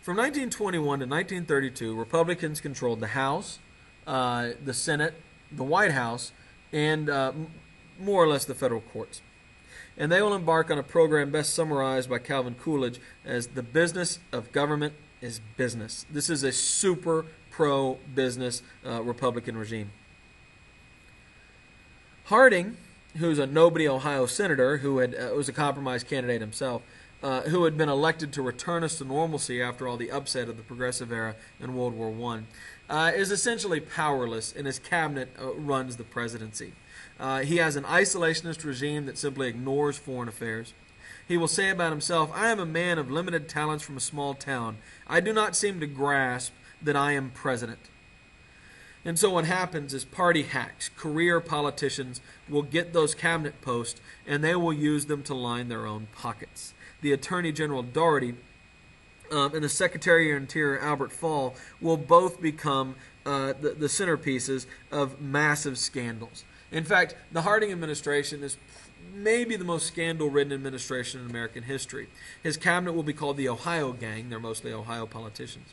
From 1921 to 1932, Republicans controlled the House, the Senate, the White House, and more or less the federal courts. And they will embark on a program best summarized by Calvin Coolidge as the business of government is business. This is a super pro-business Republican regime. Harding, who's a nobody Ohio senator who was a compromise candidate himself, who had been elected to return us to normalcy after all the upset of the Progressive era in World War I, is essentially powerless, and his cabinet runs the presidency. He has an isolationist regime that simply ignores foreign affairs. He will say about himself, "I am a man of limited talents from a small town. I do not seem to grasp that I am president." And so what happens is party hacks, career politicians, will get those cabinet posts, and they will use them to line their own pockets. The Attorney General Daugherty and the Secretary of Interior Albert Fall will both become the centerpieces of massive scandals. In fact, the Harding administration is maybe the most scandal-ridden administration in American history. His cabinet will be called the Ohio Gang. They're mostly Ohio politicians.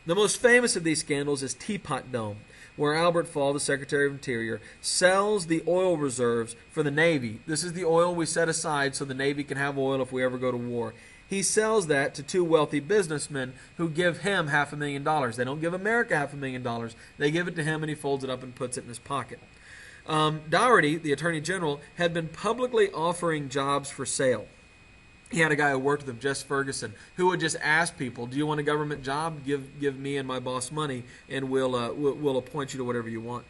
The most famous of these scandals is Teapot Dome, where Albert Fall, the Secretary of Interior, sells the oil reserves for the Navy. This is the oil we set aside so the Navy can have oil if we ever go to war. He sells that to two wealthy businessmen who give him $500,000. They don't give America $500,000. They give it to him, and he folds it up and puts it in his pocket. Daugherty, the Attorney General, had been publicly offering jobs for sale. He had a guy who worked with him, Jess Ferguson, who would just ask people, "Do you want a government job? Give me and my boss money, and we'll appoint you to whatever you want."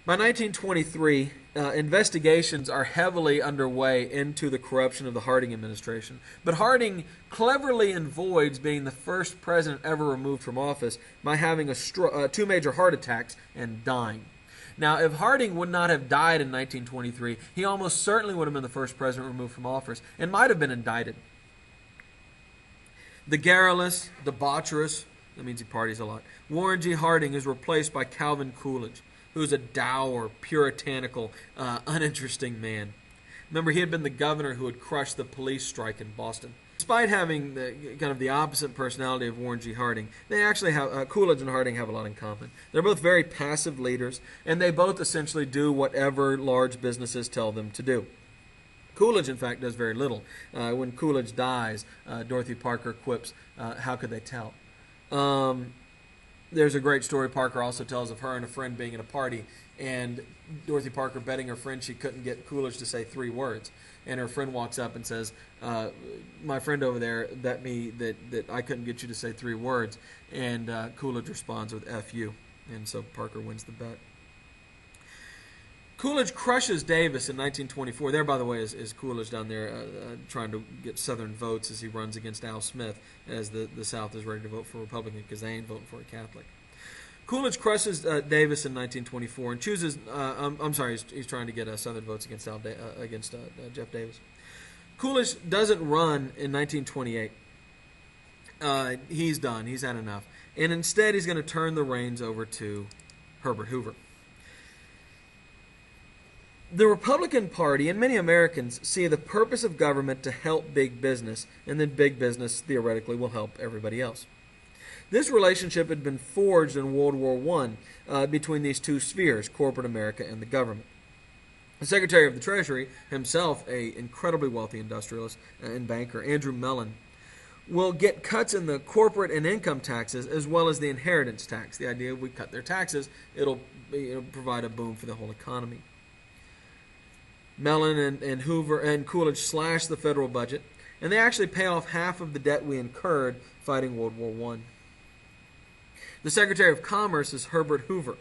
By 1923, investigations are heavily underway into the corruption of the Harding administration. But Harding cleverly avoids being the first president ever removed from office by having two major heart attacks and dying. Now, if Harding would not have died in 1923, he almost certainly would have been the first president removed from office and might have been indicted. The garrulous, debaucherous, that means he parties a lot, Warren G. Harding is replaced by Calvin Coolidge, who's a dour, puritanical, uninteresting man. Remember, he had been the governor who had crushed the police strike in Boston. Despite having the opposite personality of Warren G. Harding, they actually have Coolidge and Harding have a lot in common. They're both very passive leaders, and they both essentially do whatever large businesses tell them to do. Coolidge, in fact, does very little. When Coolidge dies, Dorothy Parker quips, "How could they tell?" There's a great story Parker also tells of her and a friend being at a party, and Dorothy Parker betting her friend she couldn't get Coolidge to say 3 words. And her friend walks up and says, "My friend over there bet me that I couldn't get you to say 3 words." And Coolidge responds with "F you." And so Parker wins the bet. Coolidge crushes Davis in 1924. There, by the way, is Coolidge down there trying to get Southern votes as he runs against Al Smith as the South is ready to vote for Republican because they ain't voting for a Catholic. Coolidge crushes Davis in 1924 and chooses, he's trying to get Southern votes against Jeff Davis. Coolidge doesn't run in 1928. He's done. He's had enough. And instead, he's going to turn the reins over to Herbert Hoover. The Republican Party and many Americans see the purpose of government to help big business, and then big business theoretically will help everybody else. This relationship had been forged in World War I between these two spheres, corporate America and the government. The Secretary of the Treasury, himself an incredibly wealthy industrialist and banker, Andrew Mellon, will get cuts in the corporate and income taxes as well as the inheritance tax. The idea if we cut their taxes, it'll provide a boom for the whole economy. Mellon and Hoover and Coolidge slash the federal budget, and they actually pay off half of the debt we incurred fighting World War I. The Secretary of Commerce is Herbert Hoover.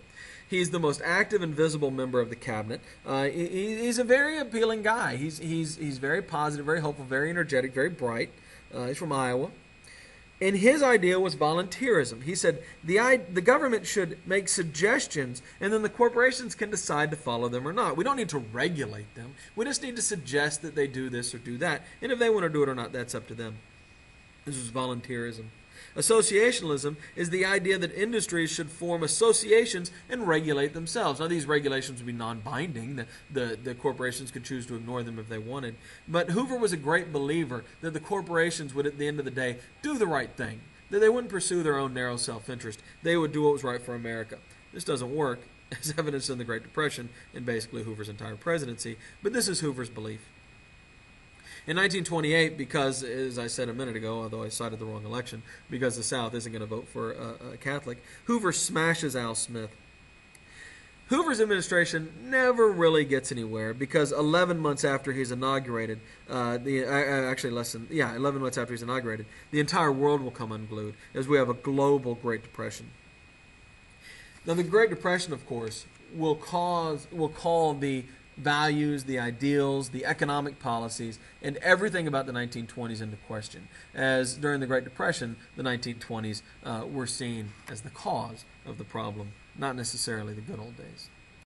He's the most active and visible member of the cabinet. He's a very appealing guy. He's very positive, very hopeful, very energetic, very bright. He's from Iowa. And his idea was volunteerism. He said the government should make suggestions, and then the corporations can decide to follow them or not. We don't need to regulate them. We just need to suggest that they do this or do that. And if they want to do it or not, that's up to them. This was volunteerism. Associationalism is the idea that industries should form associations and regulate themselves. Now, these regulations would be non-binding. The corporations could choose to ignore them if they wanted. But Hoover was a great believer that the corporations would, at the end of the day, do the right thing, that they wouldn't pursue their own narrow self-interest. They would do what was right for America. This doesn't work, as evidenced in the Great Depression and basically Hoover's entire presidency, but this is Hoover's belief. In 1928, because, as I said a minute ago, although I cited the wrong election, because the South isn't going to vote for a Catholic, Hoover smashes Al Smith. Hoover's administration never really gets anywhere because 11 months after he's inaugurated, 11 months after he's inaugurated, the entire world will come unglued as we have a global Great Depression. Now, the Great Depression, of course, will call the values, the ideals, the economic policies, and everything about the 1920s into question, as during the Great Depression, the 1920s were seen as the cause of the problem, not necessarily the good old days.